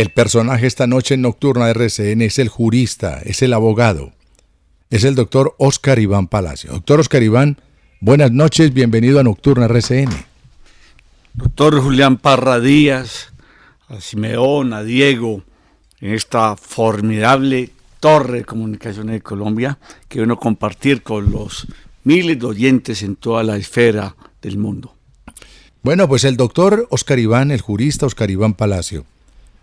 El personaje esta noche en Nocturna RCN es el jurista, es el abogado, es el doctor Óscar Iván Palacio. Doctor Óscar Iván, buenas noches, bienvenido a Nocturna RCN. Doctor Julián Parra Díaz, a Simeón, a Diego, en esta formidable torre de comunicaciones de Colombia que uno compartir con los miles de oyentes en toda la esfera del mundo. Bueno, pues el doctor Óscar Iván, el jurista Óscar Iván Palacio,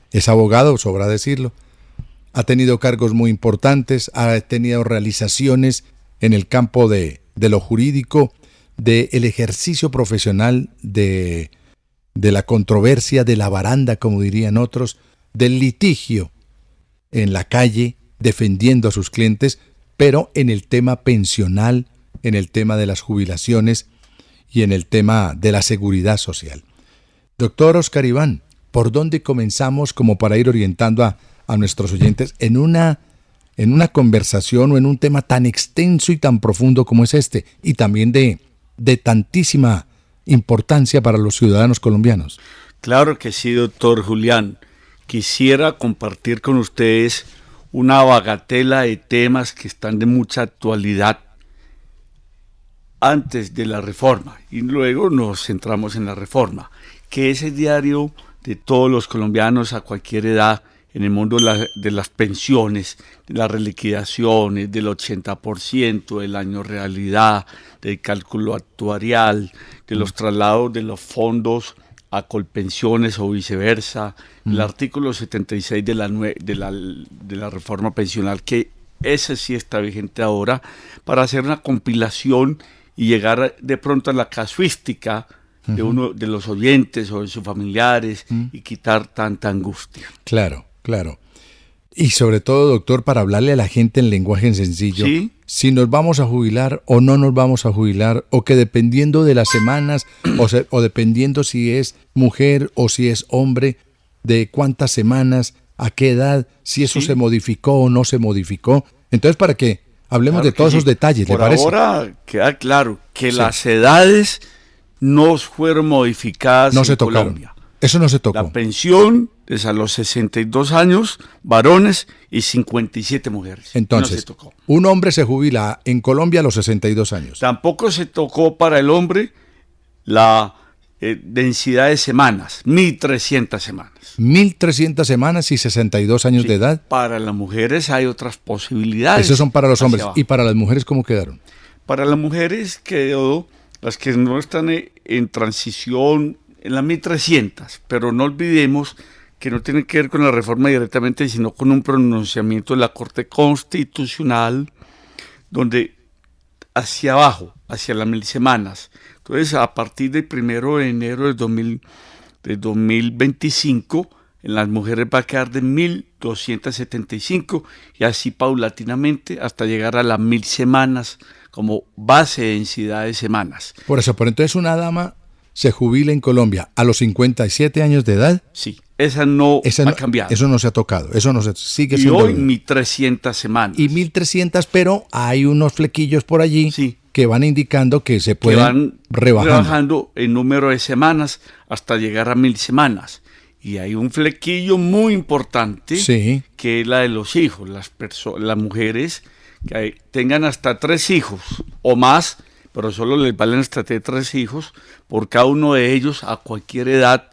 es abogado, sobra decirlo, ha tenido cargos muy importantes, ha tenido realizaciones en el campo de lo jurídico, del ejercicio profesional, de la controversia, de la baranda, como dirían otros, del litigio en la calle, defendiendo a sus clientes, pero en el tema pensional, en el tema de las jubilaciones y en el tema de la seguridad social. Doctor Óscar Iván, ¿por dónde comenzamos como para ir orientando a nuestros oyentes en una conversación o en un tema tan extenso y tan profundo como es este, y también de tantísima importancia para los ciudadanos colombianos? Claro que sí, doctor Julián. Quisiera compartir con ustedes una bagatela de temas que están de mucha actualidad antes de la reforma, y luego nos centramos en la reforma, que es el diario de todos los colombianos a cualquier edad en el mundo de las pensiones, de las reliquidaciones, del 80%, del año realidad, del cálculo actuarial, de los traslados de los fondos a colpensiones o viceversa, el artículo 76 de la reforma pensional, que ese sí está vigente ahora, para hacer una compilación y llegar de pronto a la casuística de uno de los oyentes o de sus familiares y quitar tanta angustia. Claro, claro. Y sobre todo, doctor, para hablarle a la gente en lenguaje sencillo, ¿sí? Si nos vamos a jubilar o no nos vamos a jubilar, o que dependiendo de las semanas, o dependiendo si es mujer o si es hombre, de cuántas semanas, a qué edad, si eso se modificó o no se modificó. Entonces, para que hablemos de todos esos detalles, ¿le parece? Por ahora queda claro que las edades no fueron modificadas en Colombia. Eso no se tocó. La pensión es a los 62 años, varones, y 57 mujeres. Entonces, no se tocó. Un hombre se jubila en Colombia a los 62 años. Tampoco se tocó para el hombre la densidad de semanas, 1.300 semanas. 1.300 semanas y 62 años de edad. Para las mujeres hay otras posibilidades. Esos son para los hombres. ¿Y para las mujeres cómo quedaron? Para las mujeres quedó, las que no están en transición, en las 1.300, pero no olvidemos que no tiene que ver con la reforma directamente, sino con un pronunciamiento de la Corte Constitucional, donde hacia abajo, hacia las 1.000 semanas. Entonces, a partir del 1 de enero de 2025, en las mujeres va a quedar de 1.275, y así paulatinamente hasta llegar a las 1.000 semanas como base de densidad de semanas. Por eso, pero entonces una dama se jubila en Colombia a los 57 años de edad. Sí, esa no ha cambiado. Eso no se ha tocado, eso no se sigue siendo. Y hoy 1.300 semanas. Y 1.300, pero hay unos flequillos por allí que van indicando que se pueden rebajando el número de semanas hasta llegar a 1.000 semanas. Y hay un flequillo muy importante, que es la de los hijos. Las mujeres que tengan hasta 3 hijos o más, pero solo les valen hasta 3 hijos, por cada uno de ellos a cualquier edad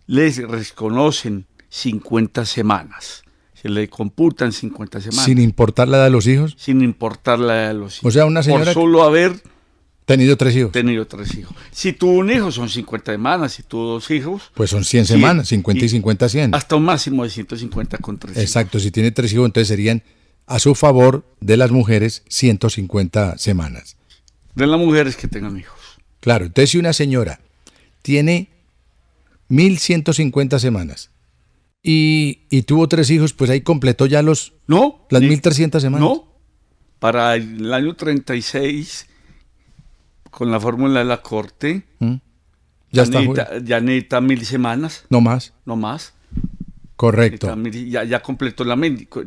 les reconocen 50 semanas. Se le computan 50 semanas. ¿Sin importar la edad de los hijos? Sin importar la edad de los hijos. O sea, una señora por solo haber tenido 3 hijos. Tenido 3 hijos. Si tuvo un hijo son 50 semanas, si tuvo 2 hijos... Pues son 100 semanas, 50 y 50, 100. Hasta un máximo de 150 con 3 hijos. Exacto, si tiene 3 hijos, entonces serían a su favor de las mujeres 150 semanas. De las mujeres que tengan hijos. Claro, entonces si una señora tiene 1.150 semanas y tuvo 3 hijos, pues ahí completó ya las 1.300 semanas. No, para el año 36, con la fórmula de la Corte, ya necesita 1.000 semanas. No más. No más. Correcto. Ya completó la...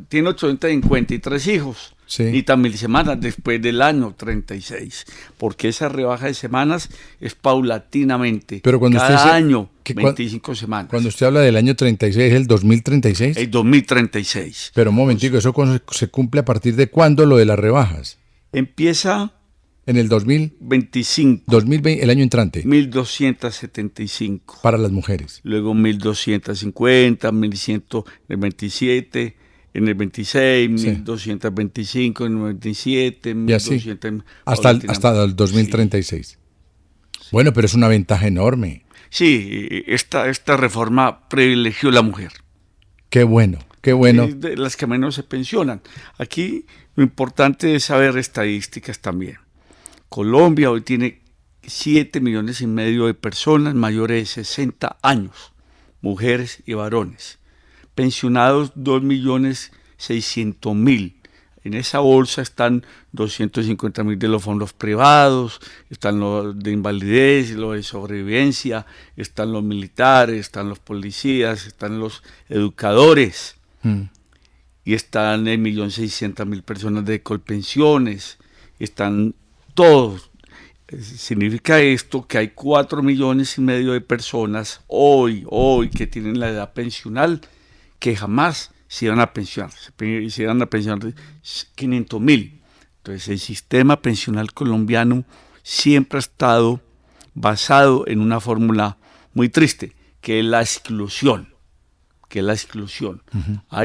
Tiene 853 hijos. Sí. ni tan 1000 semanas después del año 36, porque esa rebaja de semanas es paulatinamente. Pero cuando cada usted dice año, que 25 semanas. Cuando usted habla del año 36, ¿es el 2036? El 2036. Pero un momentico, ¿eso se cumple a partir de cuándo lo de las rebajas? Empieza En el 25, 2020, el año entrante, 1275. para las mujeres. Luego 1250, 1127, en el 26, Sí. 1225, en el 27, Y así, 1200, hasta el 2036. Bueno, pero es una ventaja enorme. Sí, esta reforma privilegió a la mujer. Qué bueno, qué bueno. Es de las que menos se pensionan. Aquí lo importante es saber estadísticas también. Colombia hoy tiene 7,5 millones de personas mayores de 60 años, mujeres y varones. Pensionados 2,600,000. En esa bolsa están 250,000 de los fondos privados, están los de invalidez, los de sobrevivencia, están los militares, están los policías, están los educadores. Y están 1,600,000 personas de colpensiones, están todos. Significa esto que hay 4,5 millones de personas hoy que tienen la edad pensional que jamás se iban a pensionar, se iban a pensionar 500,000. Entonces el sistema pensional colombiano siempre ha estado basado en una fórmula muy triste, que es la exclusión.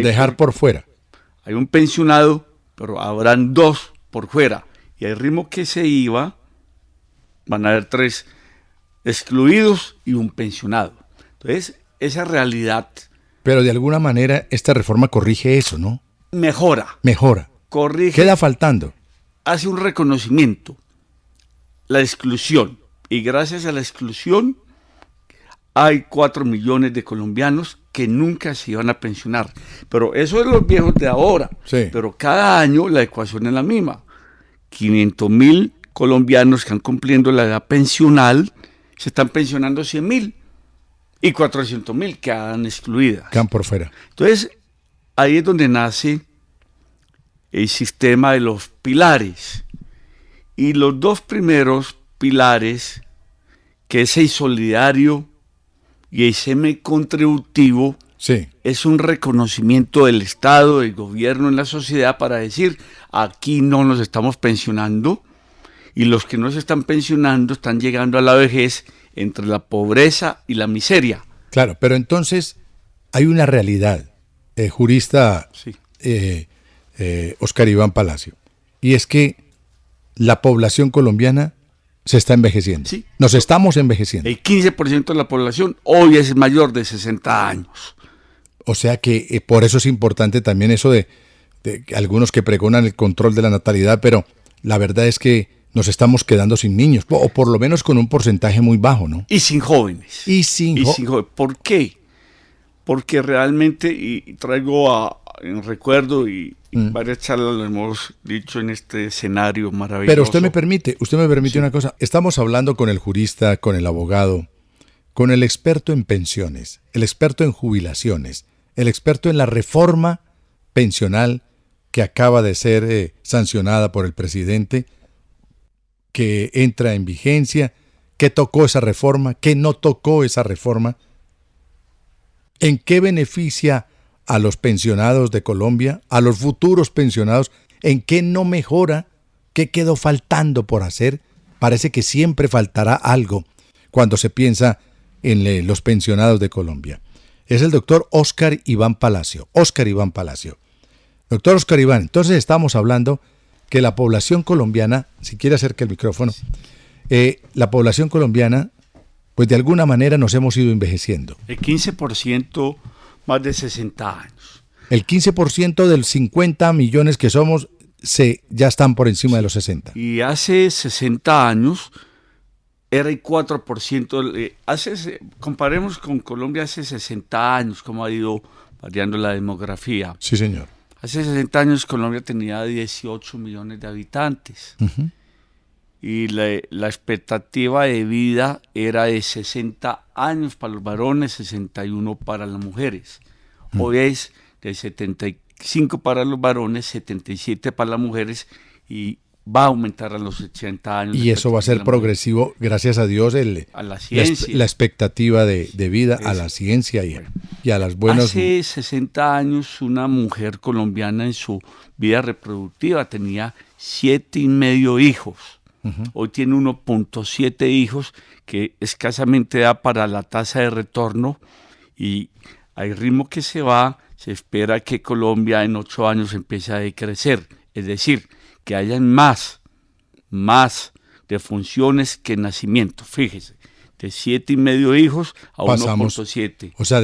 Dejar por fuera. Hay un pensionado, pero habrán 2 por fuera. Y al ritmo que se iba, van a haber 3 excluidos y un pensionado. Entonces, esa realidad Pero de alguna manera esta reforma corrige eso, ¿no? mejora, corrige, Queda faltando. hace un reconocimiento, la exclusión. Y gracias a la exclusión, hay 4 millones de colombianos que nunca se iban a pensionar. Pero eso es los viejos de ahora. Sí. Pero cada año la ecuación es la misma. 500,000 colombianos que están cumpliendo la edad pensional, se están pensionando 100,000 y 400,000 quedan excluidas. Quedan por fuera. Entonces, ahí es donde nace el sistema de los pilares. Y los 2 primeros pilares, que es el solidario y el semi-contributivo, Sí. es un reconocimiento del Estado, del gobierno en la sociedad para decir, aquí no nos estamos pensionando y los que no se están pensionando están llegando a la vejez entre la pobreza y la miseria. Claro, pero entonces hay una realidad, jurista Sí. Óscar Iván Palacio, y es que la población colombiana se está envejeciendo. Sí. Nos estamos envejeciendo. El 15% de la población hoy es mayor de 60 años. O sea que por eso es importante también eso de algunos que pregonan el control de la natalidad, pero la verdad es que nos estamos quedando sin niños, o por lo menos con un porcentaje muy bajo, ¿no? Y sin jóvenes. Y sin jóvenes. ¿Por qué? Porque realmente, y traigo en recuerdo, y varias charlas lo hemos dicho en este escenario maravilloso. Pero usted me permite sí. Una cosa. Estamos hablando con el jurista, con el abogado, con el experto en pensiones, el experto en jubilaciones, el experto en la reforma pensional que acaba de ser sancionada por el presidente, que entra en vigencia, qué tocó esa reforma, qué no tocó esa reforma, en qué beneficia a los pensionados de Colombia, a los futuros pensionados, en qué no mejora, qué quedó faltando por hacer. Parece que siempre faltará algo cuando se piensa en los pensionados de Colombia. Es el doctor Óscar Iván Palacio. Doctor Óscar Iván, entonces estamos hablando que la población colombiana, si quiere acerque el micrófono, la población colombiana, pues de alguna manera nos hemos ido envejeciendo. El 15% más de 60 años. El 15% de los 50 millones que somos ya están por encima de los 60. Y hace 60 años era el 4%. Comparemos con Colombia hace 60 años, cómo ha ido variando la demografía. Sí, señor. Hace 60 años Colombia tenía 18 millones de habitantes. Uh-huh. Y la expectativa de vida era de 60 años para los varones, 61 para las mujeres. Hoy es de 75 para los varones, 77 para las mujeres y va a aumentar a los 80 años. Y eso va a ser progresivo, gracias a Dios, a la ciencia. La expectativa de vida a la ciencia y a las buenas... Hace 60 años una mujer colombiana en su vida reproductiva tenía 7,5 hijos. Hoy tiene 1,7 hijos, que escasamente da para la tasa de retorno, y al ritmo que se espera que Colombia en 8 años empiece a decrecer, es decir, que hayan más defunciones que nacimientos. Fíjese, de 7,5 hijos a 1,7. O sea,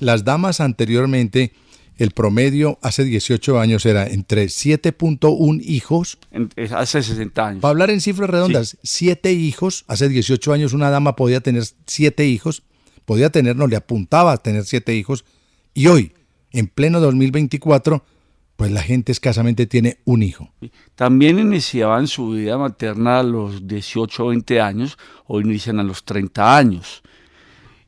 las damas anteriormente, el promedio hace 18 años era entre 7,1 hijos. Hace 60 años. Para hablar en cifras redondas, 7 hijos. Hace 18 años una dama podía tener 7 hijos. Le apuntaba a tener 7 hijos. Y hoy, en pleno 2024, pues la gente escasamente tiene un hijo. También iniciaban su vida materna a los 18 o 20 años, hoy inician a los 30 años.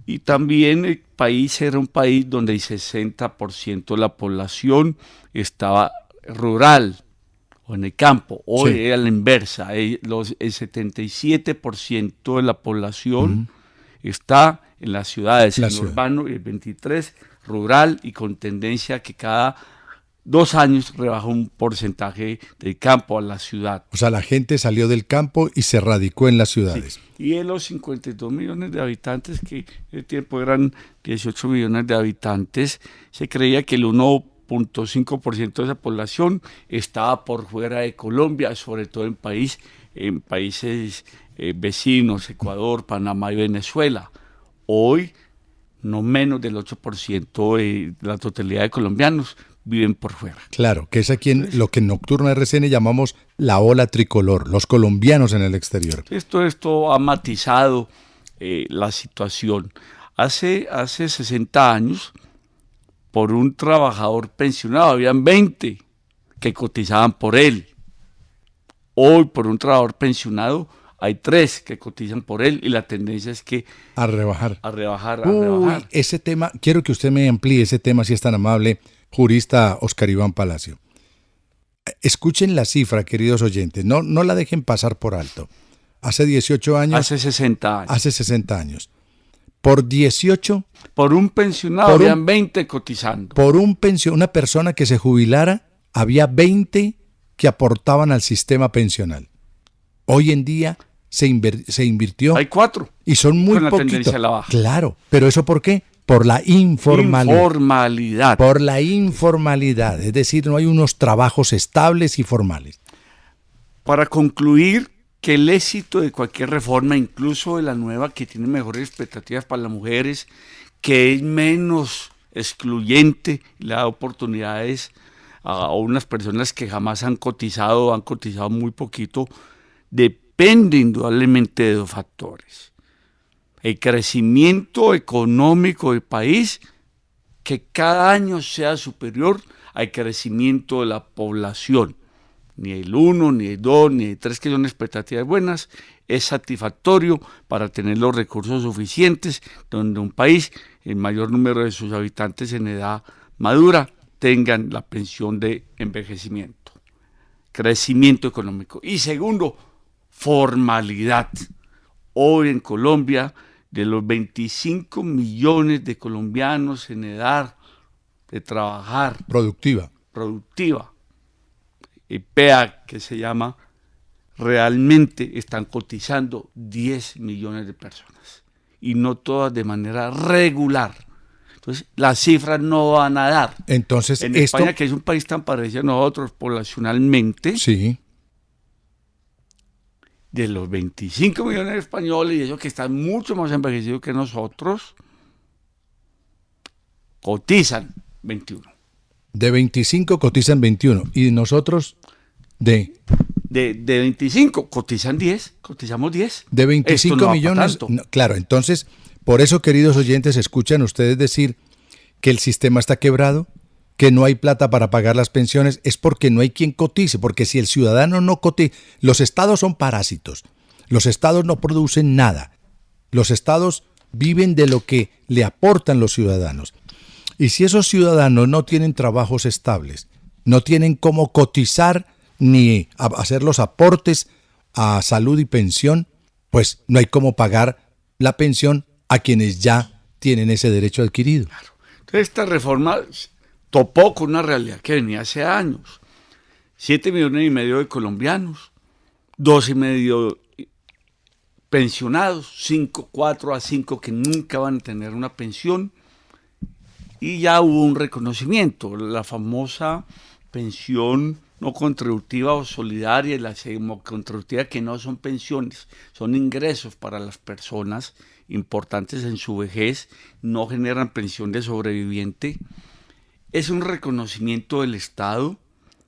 Y también el país era un país donde el 60% de la población estaba rural o en el campo. Hoy era la inversa, el 77% de la población está en las ciudades, en urbano, y el 23% rural, y con tendencia que cada 2 años rebaja un porcentaje del campo a la ciudad. O sea, la gente salió del campo y se radicó en las ciudades. Sí. Y de los 52 millones de habitantes, que en ese tiempo eran 18 millones de habitantes, se creía que el 1,5% de esa población estaba por fuera de Colombia, sobre todo en países vecinos, Ecuador, Panamá y Venezuela. Hoy, no menos del 8% de la totalidad de colombianos viven por fuera. Claro, que es aquí en lo que en Nocturno RCN llamamos la ola tricolor, los colombianos en el exterior. Esto ha matizado la situación. Hace 60 años, por un trabajador pensionado, habían 20 que cotizaban por él. Hoy, por un trabajador pensionado, hay 3 que cotizan por él, y la tendencia es que... A rebajar. rebajar. Ese tema, quiero que usted me amplíe ese tema, si es tan amable, jurista Óscar Iván Palacio. Escuchen la cifra, queridos oyentes, no la dejen pasar por alto. Hace 18 años... Hace 60 años. Hace 60 años. Por 18... Por un pensionado habían 20 cotizando. Por una persona que se jubilara, había 20 que aportaban al sistema pensional. Hoy en día se invirtió. Hay 4. Y son muy poquitos. Con la tendencia a la baja. Claro, pero ¿eso por qué? Por la informalidad. Por la informalidad, es decir, no hay unos trabajos estables y formales. Para concluir, que el éxito de cualquier reforma, incluso de la nueva, que tiene mejores expectativas para las mujeres, que es menos excluyente, le da oportunidades a unas personas que jamás han cotizado muy poquito, depende indudablemente de 2 factores. El crecimiento económico del país, que cada año sea superior al crecimiento de la población. Ni el 1, ni el 2, ni el 3, que son expectativas buenas, es satisfactorio para tener los recursos suficientes, donde un país, el mayor número de sus habitantes en edad madura, tengan la pensión de envejecimiento. Crecimiento económico. Y segundo, formalidad. Hoy en Colombia, de los 25 millones de colombianos en edad de trabajar productiva, PEA, que se llama, realmente están cotizando 10 millones de personas, y no todas de manera regular. Entonces, las cifras no van a dar. Entonces, en España, que es un país tan parecido a nosotros poblacionalmente, sí, de los 25 millones de españoles, y ellos que están mucho más envejecidos que nosotros, cotizan 21. De 25 cotizan 21. ¿Y nosotros de 25 cotizamos 10. De 25 millones. No, claro, entonces, por eso, queridos oyentes, escuchan ustedes decir que el sistema está quebrado, que no hay plata para pagar las pensiones, es porque no hay quien cotice, porque si el ciudadano no cotiza, los estados son parásitos, los estados no producen nada, los estados viven de lo que le aportan los ciudadanos. Y si esos ciudadanos no tienen trabajos estables, no tienen cómo cotizar ni hacer los aportes a salud y pensión, pues no hay cómo pagar la pensión a quienes ya tienen ese derecho adquirido. Claro. Entonces esta reforma topó con una realidad que venía hace años. 7,5 millones de colombianos, 2,5 pensionados, 4 a 5 que nunca van a tener una pensión, y ya hubo un reconocimiento, la famosa pensión no contributiva o solidaria y la contributiva, que no son pensiones, son ingresos para las personas importantes en su vejez, no generan pensión de sobreviviente. Es un reconocimiento del Estado,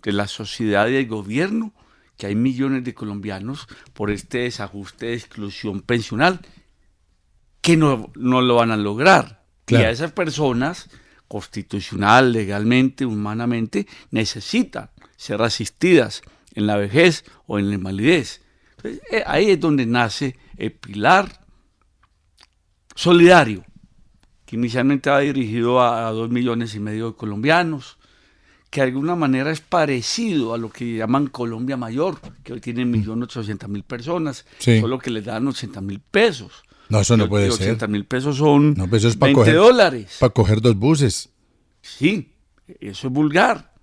de la sociedad y del gobierno, que hay millones de colombianos por este desajuste de exclusión pensional que no lo van a lograr. Claro. Y a esas personas, constitucional, legalmente, humanamente, necesitan ser asistidas en la vejez o en la invalidez. Entonces, ahí es donde nace el pilar solidario, que inicialmente va dirigido a 2,5 millones de colombianos, que de alguna manera es parecido a lo que llaman Colombia Mayor, que hoy tiene 1.800.000 personas, sí, solo que les dan 80.000 pesos. No, eso no puede ser. 80.000 pesos son no, pues eso es $20. Para coger 2 buses. Sí, eso es vulgar.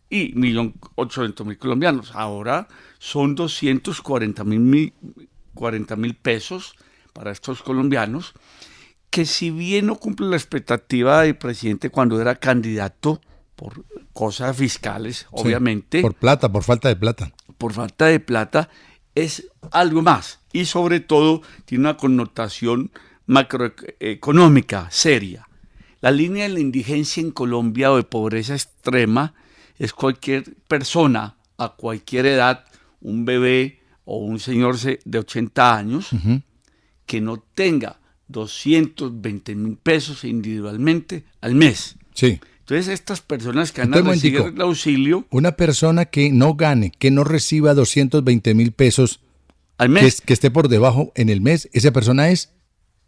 Y 1.800.000 colombianos. Ahora son 240.000 pesos para estos colombianos, que si bien no cumple la expectativa del presidente cuando era candidato, por cosas fiscales, obviamente. Sí, por plata, por falta de plata. Por falta de plata, es algo más. Y sobre todo tiene una connotación macroeconómica seria. La línea de la indigencia en Colombia o de pobreza extrema es cualquier persona a cualquier edad, un bebé o un señor de 80 años, que no tenga 220.000 pesos individualmente al mes. Sí. Entonces estas personas que van a recibir el auxilio... Una persona que no gane, que no reciba 220.000 pesos al mes, que esté por debajo en el mes, esa persona es...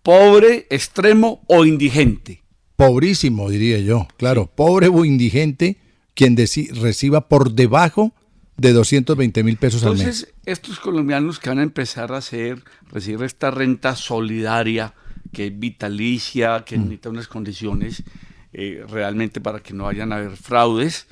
pobre, extremo o indigente. Pobrísimo, diría yo. Claro, sí. Pobre o indigente, quien reciba por debajo de 220.000 pesos al mes. Entonces, estos colombianos que van a empezar a recibir esta renta solidaria, que es vitalicia, que necesita unas condiciones realmente para que no vayan a haber fraudes,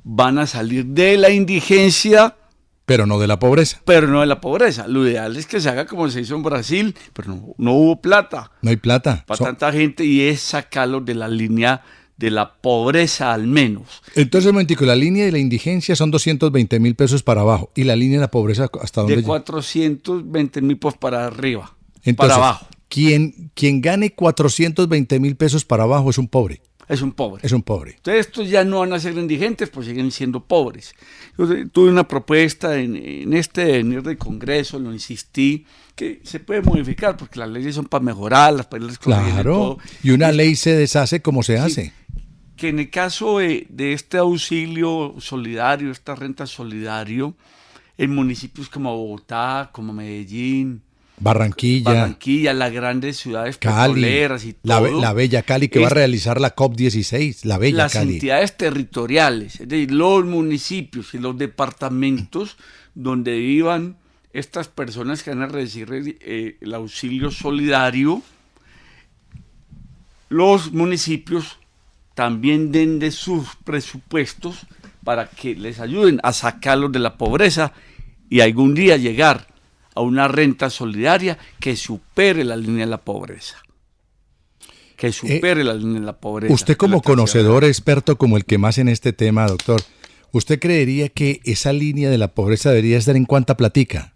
van a salir de la indigencia. Pero no de la pobreza. Pero no de la pobreza. Lo ideal es que se haga como se hizo en Brasil, pero no hubo plata. No hay plata. Para tanta gente, y es sacarlos de la línea de la pobreza al menos. Entonces, un momentico, la línea de la indigencia son 220.000 pesos para abajo. ¿Y la línea de la pobreza hasta dónde? De 420.000 pues para arriba, entonces, para abajo. Quien gane 420.000 pesos para abajo es un pobre. Es un pobre. Es un pobre. Entonces estos ya no van a ser indigentes, pues siguen siendo pobres. Yo tuve una propuesta en este venir del Congreso, lo insistí, que se puede modificar, porque las leyes son para mejorarlas, para irles corrigiendo. Claro, y una ley se deshace como se hace. Que en el caso de este auxilio solidario, esta renta solidario, en municipios como Bogotá, como Medellín, Barranquilla, las grandes ciudades petroleras y todo. La bella Cali, que va a realizar la COP16, la bella Cali. Las entidades territoriales, es decir, los municipios y los departamentos donde vivan estas personas que van a recibir el auxilio solidario, los municipios también den de sus presupuestos para que les ayuden a sacarlos de la pobreza y algún día llegar a una renta solidaria que supere la línea de la pobreza. Que supere la línea de la pobreza. Usted como conocedor, experto como el que más en este tema, doctor, ¿usted creería que esa línea de la pobreza debería estar en cuánta platica?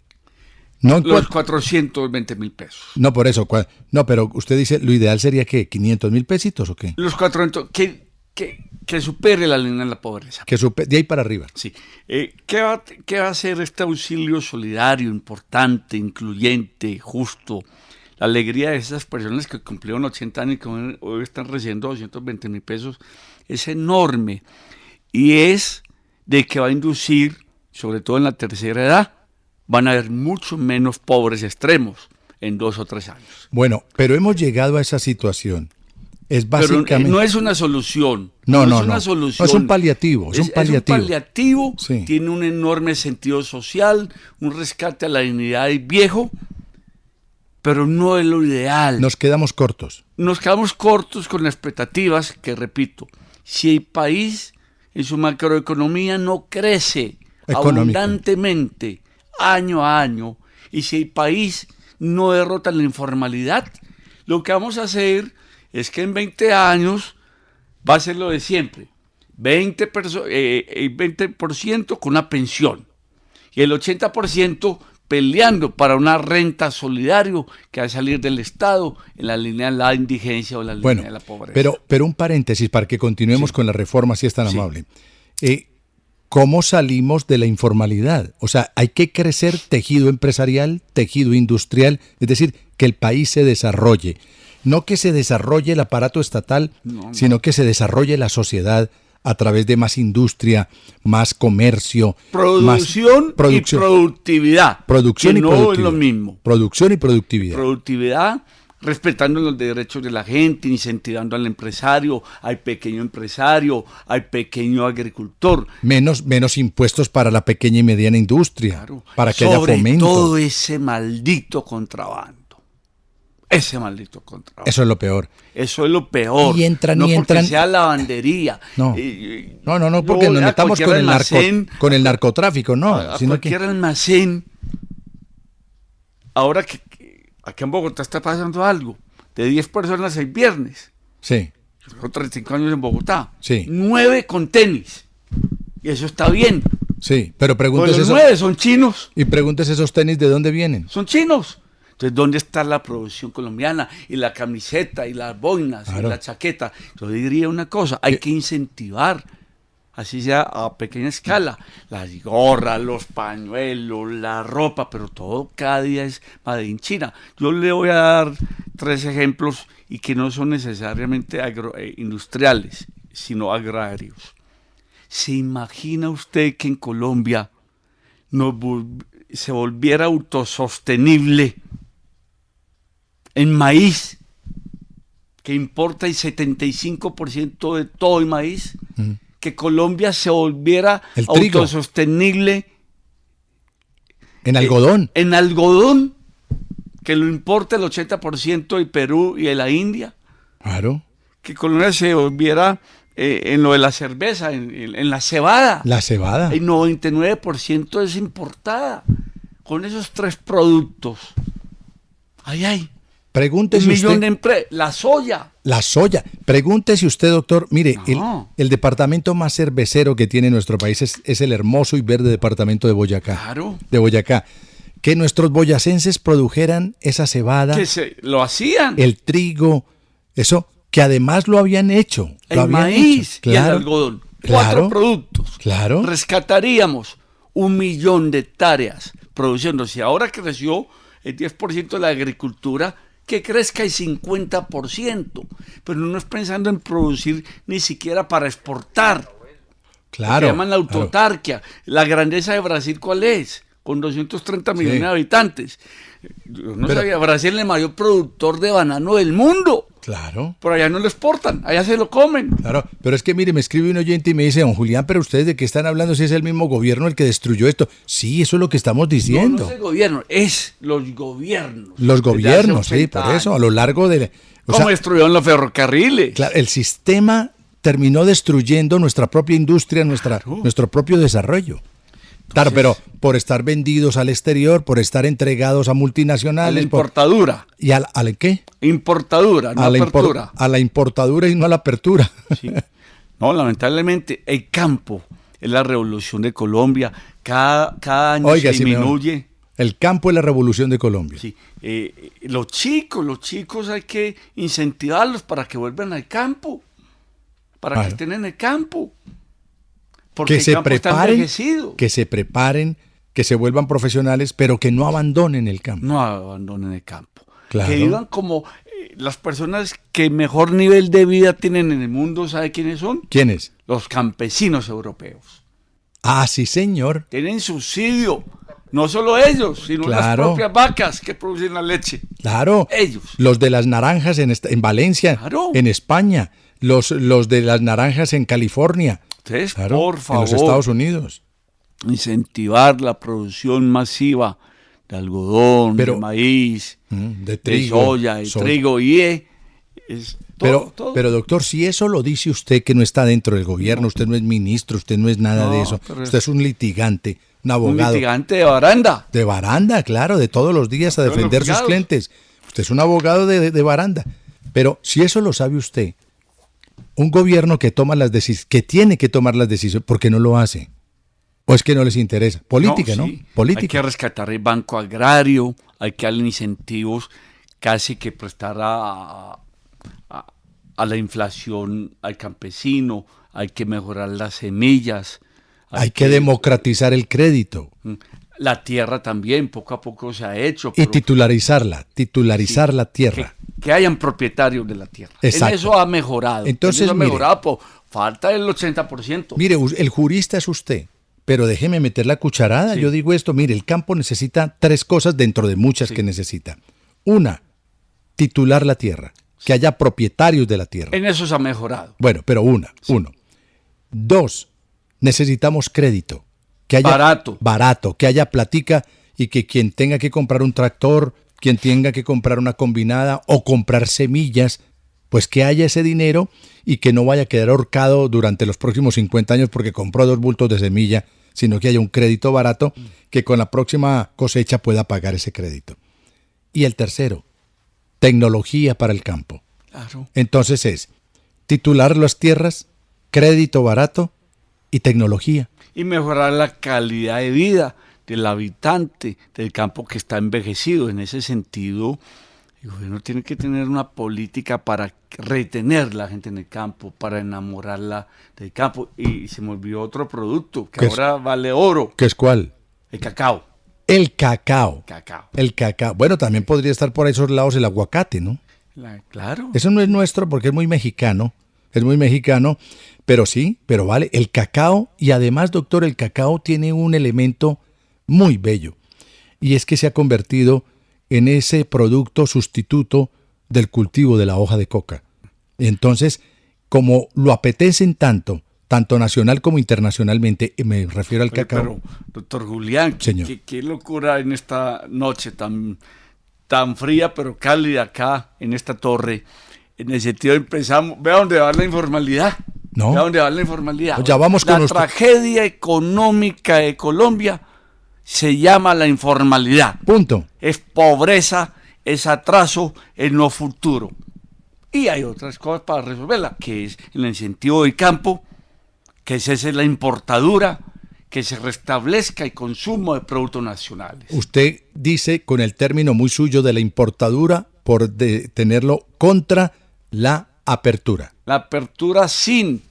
No, los 420.000 pesos. No, por eso. No, pero usted dice, lo ideal sería que 500.000 pesitos o qué. Los 400, que supere la línea de la pobreza. De ahí para arriba. Sí. ¿Qué va a hacer este auxilio solidario, importante, incluyente, justo? La alegría de esas personas que cumplieron 80 años y que hoy están recibiendo 220.000 pesos es enorme. Y es de que va a inducir, sobre todo en la tercera edad, van a haber mucho menos pobres extremos en 2 o 3 años. Bueno, pero hemos llegado a esa situación Es Pero básicamente... no es una solución. No, es no, una no. solución. No, es un paliativo, es un paliativo. Es un paliativo, Sí. tiene un enorme sentido social, un rescate a la dignidad del viejo, pero no es lo ideal. Nos quedamos cortos. Nos quedamos cortos con las expectativas que, repito, si el país en su macroeconomía no crece Económica. abundantemente año a año, y si el país no derrota la informalidad, lo que vamos a hacer es que en 20 años va a ser lo de siempre, 20% con una pensión y el 80% peleando para una renta solidario que va a salir del Estado en la línea de la indigencia o la línea Bueno, de la pobreza. pero un paréntesis para que continuemos Sí. con la reforma, si es tan Sí. amable. ¿Cómo salimos de la informalidad? O sea, hay que crecer tejido empresarial, tejido industrial, es decir, que el país se desarrolle. No que se desarrolle el aparato estatal, No. sino que se desarrolle la sociedad a través de más industria, más comercio, Producción, más producción, y productividad. producción que y no productividad. es lo mismo. Producción y productividad. Productividad, respetando los derechos de la gente, incentivando al empresario, al pequeño empresario, al pequeño agricultor. Menos impuestos para la pequeña y mediana industria, Claro. para que haya Sobre fomento. todo ese maldito contrabando. Ese maldito contrabando. Eso es lo peor. Eso es lo peor. Y entran, no y porque entran. sea lavandería. No. No, porque Yo nos a metamos cualquier almacén, con el narcotráfico, no. a Sino cualquier almacén. Ahora que aquí en Bogotá está pasando algo. De 10 personas el viernes. sí, Tengo 35 años en Bogotá. Sí. 9 con tenis. Y eso está bien. sí. Pero Pues pregúntese los eso, 9 son chinos. y pregúntese esos tenis de dónde vienen. Son chinos. Entonces, ¿dónde está la producción colombiana? Y la camiseta, y las boinas, Claro. y la chaqueta. Yo diría una cosa, hay que incentivar, así sea a pequeña escala, las gorras, los pañuelos, la ropa, pero todo cada día es made in China. Yo le voy a dar 3 ejemplos y que no son necesariamente industriales, sino agrarios. ¿Se imagina usted que en Colombia se volviera autosostenible en maíz, que importa el 75% de todo el maíz? Que Colombia se volviera El trigo. autosostenible En algodón. en algodón, que lo importa el 80% de Perú y de la India. Claro. Que Colombia se volviera en lo de la cerveza, en la cebada. La cebada. El 99% es importada. Con esos 3 productos, ahí hay Pregúntese 1 millón usted. de empresas. La soya. La soya. Pregúntese usted, doctor. Mire, No. el departamento más cervecero que tiene nuestro país es el hermoso y verde departamento de Boyacá. Claro. De Boyacá. Que nuestros boyacenses produjeran esa cebada, Que lo hacían. el trigo, eso, que además lo habían hecho. Lo El habían maíz hecho. y el algodón. 4 Claro. productos. Claro. Rescataríamos 1 millón de hectáreas produciéndose. Ahora creció el 10% de la agricultura, que crezca el 50%. Pero no es pensando en producir ni siquiera para exportar. Claro. Se llaman la claro. autarquía. La grandeza de Brasil, ¿cuál es? Con 230 millones de habitantes. Yo no Pero- sabía, Brasil es el mayor productor de banano del mundo. Claro. Pero allá no lo exportan, allá se lo comen. Claro, pero es que mire, me escribe un oyente y me dice, don Julián, pero ustedes de qué están hablando si es el mismo gobierno el que destruyó esto. Sí, eso es lo que estamos No, diciendo. no es el gobierno, es los gobiernos. Los Desde gobiernos, hace sí, 80 por eso, a años. lo largo de... o ¿Cómo sea, destruyeron los ferrocarriles? claro, el sistema terminó destruyendo nuestra propia industria, nuestro propio desarrollo. Claro, pero por estar vendidos al exterior, por estar entregados a A la multinacionales. importadura. ¿Y al qué? Importadura, no a apertura. a la importadura y no a la apertura. Sí. No, lamentablemente, el campo es la revolución de Colombia. Cada año Oiga, se Simeón, disminuye. el campo es la revolución de Colombia. Sí. Los chicos hay que incentivarlos para que vuelvan al campo. Para Claro. que estén en el campo. Porque Que el se campo está preparen, envejecido. que se preparen, que se vuelvan profesionales, pero que no abandonen el campo. No abandonen el campo. Claro. Que vivan como las personas que mejor nivel de vida tienen en el mundo. ¿Sabe quiénes son? ¿Quién es? Los campesinos europeos. Ah, sí, señor. Tienen subsidio No solo ellos, sino las Claro. propias vacas que producen la leche. Claro. Ellos. Los de las naranjas en Valencia, Claro. en España. Los de las naranjas en California. Entonces, Claro, por en favor, los Estados Unidos. incentivar la producción masiva de algodón, Pero- de maíz, De de trigo. soya, de trigo y es todo. Pero doctor, si eso lo dice usted que no está dentro del gobierno, usted no es ministro, usted no es nada No, de eso, pero usted es un litigante, un un abogado litigante de baranda. de baranda, claro, de todos los días a Todos los defender sus juzgados. clientes. Usted es un abogado de baranda. Pero si eso lo sabe usted, un gobierno que toma las decisiones, que tiene que tomar las decisiones, ¿por qué no lo hace? ¿O es que no les interesa? Política, ¿no? Sí. Política. Hay que rescatar el banco agrario, hay que darle incentivos casi que prestar a la inflación al campesino, hay que mejorar las semillas. Hay que democratizar el crédito La tierra también, poco a poco se ha hecho. y pero titularizar la tierra. que hayan propietarios de la tierra. Exacto. En eso ha mejorado. Entonces, En eso ha mire. mejorado, po, falta el 80%. Mire, el jurista es usted, pero déjeme meter la cucharada. Sí. Yo digo esto, mire, el campo necesita 3 cosas dentro de muchas Sí. que necesita. Una, titular la tierra, que haya propietarios de la tierra. En eso se ha mejorado. Bueno, pero uno. 2, necesitamos crédito, que haya Barato. que haya platica y que quien tenga que comprar un tractor, quien tenga que comprar una combinada o comprar semillas, pues que haya ese dinero y que no vaya a quedar ahorcado durante los próximos 50 años porque compró 2 bultos de semilla, sino que haya un crédito barato que con la próxima cosecha pueda pagar ese crédito. Y el tercero, tecnología para el campo. Claro. Entonces es titular las tierras, crédito barato y tecnología. Y mejorar la calidad de vida del habitante del campo que está envejecido. En ese sentido, el gobierno tiene que tener una política para retener la gente en el campo, para enamorarla del campo. Y se me olvidó otro producto que ¿Qué es? ahora vale oro, ¿Qué es cuál? el cacao. El cacao. Cacao. El cacao. Bueno, también podría estar por esos lados el aguacate, ¿no? Claro. Eso no es nuestro porque es muy mexicano. Es muy mexicano, pero sí, pero vale. El cacao, y además, doctor, el cacao tiene un elemento muy bello. Y es que se ha convertido en ese producto sustituto del cultivo de la hoja de coca. Entonces, como lo apetecen tanto nacional como internacionalmente, me refiero al Oye, cacao. pero, doctor Julián, Señor. qué locura en esta noche tan fría pero cálida acá en esta torre. En el sentido empezamos, vea dónde va la informalidad. No. Vea dónde va la informalidad. Pues ya vamos con la nuestro- tragedia económica de Colombia se llama la informalidad. Punto. Es pobreza, es atraso, es no futuro. Y hay otras cosas para resolverla, que es el incentivo del campo, que cese la importadura, que se restablezca el consumo de productos nacionales. Usted dice con el término muy suyo de la importadura por tenerlo contra la apertura. La apertura sin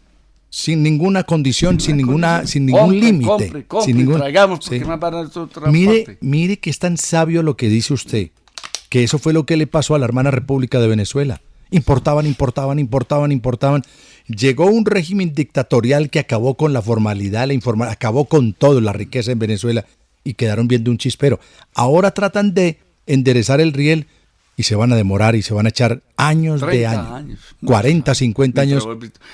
Ninguna condición, sin ningún Compre, límite. compre, sin ningún- traigamos porque Sí. más barato otra Mire, parte. mire que es tan sabio lo que dice usted, que eso fue lo que le pasó a la hermana República de Venezuela. Importaban. Llegó un régimen dictatorial que acabó con la formalidad, acabó con todo, la riqueza en Venezuela, y quedaron viendo un chispero. Ahora tratan de enderezar el riel y se van a demorar y se van a echar años 30 años. 40, 50 años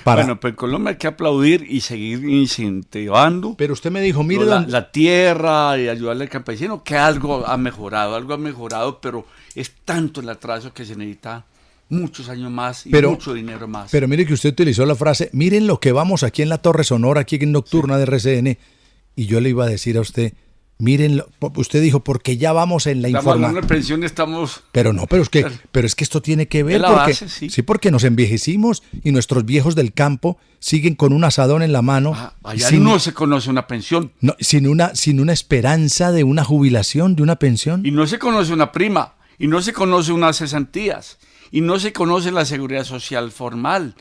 para... Bueno, pues en Colombia hay que aplaudir y seguir incentivando Pero usted me dijo, mire, la tierra y ayudarle al campesino, que algo ha mejorado, pero es tanto el atraso que se necesita muchos años más y mucho dinero más. Pero mire que usted utilizó la frase, miren lo que vamos aquí en la Torre Sonora, aquí en Nocturna de RCN, y yo le iba a decir a usted, miren, usted dijo, porque ya vamos en la Estamos hablando información. de pensión, estamos... Pero es que esto tiene que ver, Es la porque, base, sí. porque nos envejecimos y nuestros viejos del campo siguen con un asadón en la mano, allá no se conoce una pensión. sin una esperanza de una jubilación, de una pensión. Y no se conoce una prima, y no se conoce unas cesantías, y no se conoce la seguridad social formal.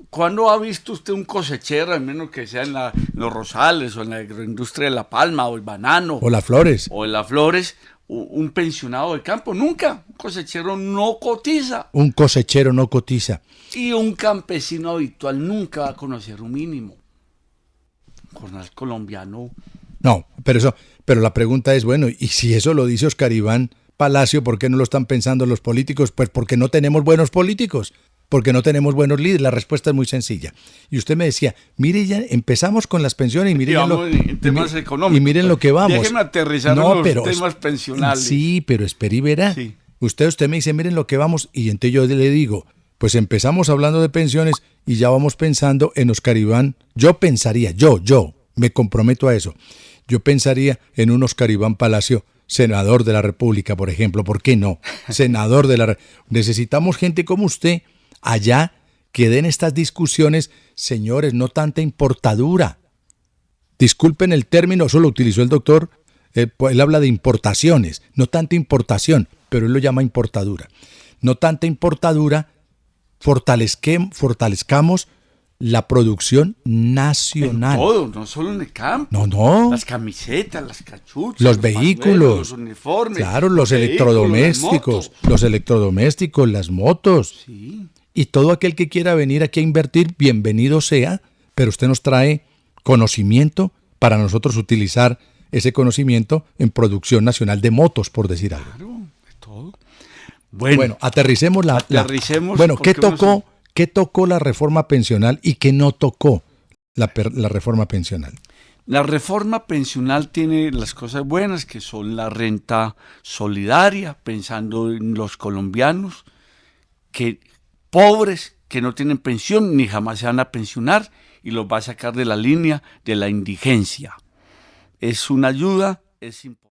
¿Cuándo ha visto usted un cosechero, al menos que sea en los Rosales, o en la agroindustria de la palma, o el banano, O las flores. o en las flores, un pensionado de campo? Nunca. Un cosechero no cotiza. Un cosechero no cotiza. Y un campesino habitual nunca va a conocer un mínimo. Un jornal colombiano No, pero la pregunta es, bueno, y si eso lo dice Oscar Iván Palacio, ¿por qué no lo están pensando los políticos? Pues porque no tenemos buenos políticos, porque no tenemos buenos líderes. La respuesta es muy sencilla. Y usted me decía, mire, ya empezamos con las pensiones y miren, en temas económicos. Y miren lo que vamos. Déjeme aterrizar los temas pensionales. Sí, pero espere y verá. Sí. Usted me dice, miren lo que vamos, y entonces yo le digo, pues empezamos hablando de pensiones y ya vamos pensando en Oscar Iván. Yo pensaría, yo me comprometo a eso. Yo pensaría en un Oscar Iván Palacio, senador de la República, por ejemplo. ¿Por qué no? Senador de la República. Necesitamos gente como usted allá que den estas discusiones. Señores, no tanta importadura. Disculpen el término, eso lo utilizó el doctor. Él habla de importaciones, no tanta importación, pero él lo llama importadura. No tanta importadura, fortalezcamos la producción nacional. En todo, no solo en el campo. No. Las camisetas, las cachuchas, los vehículos, los uniformes. Claro, los electrodomésticos, las motos. Sí. Y todo aquel que quiera venir aquí a invertir, bienvenido sea, pero usted nos trae conocimiento para nosotros utilizar ese conocimiento en producción nacional de motos, por decir algo. Claro, de todo. Bueno, aterricemos Bueno, ¿qué tocó la reforma pensional y qué no tocó la reforma pensional? La reforma pensional tiene las cosas buenas, que son la renta solidaria, pensando en los colombianos, que pobres que no tienen pensión ni jamás se van a pensionar, y los va a sacar de la línea de la indigencia. Es una ayuda, es importante.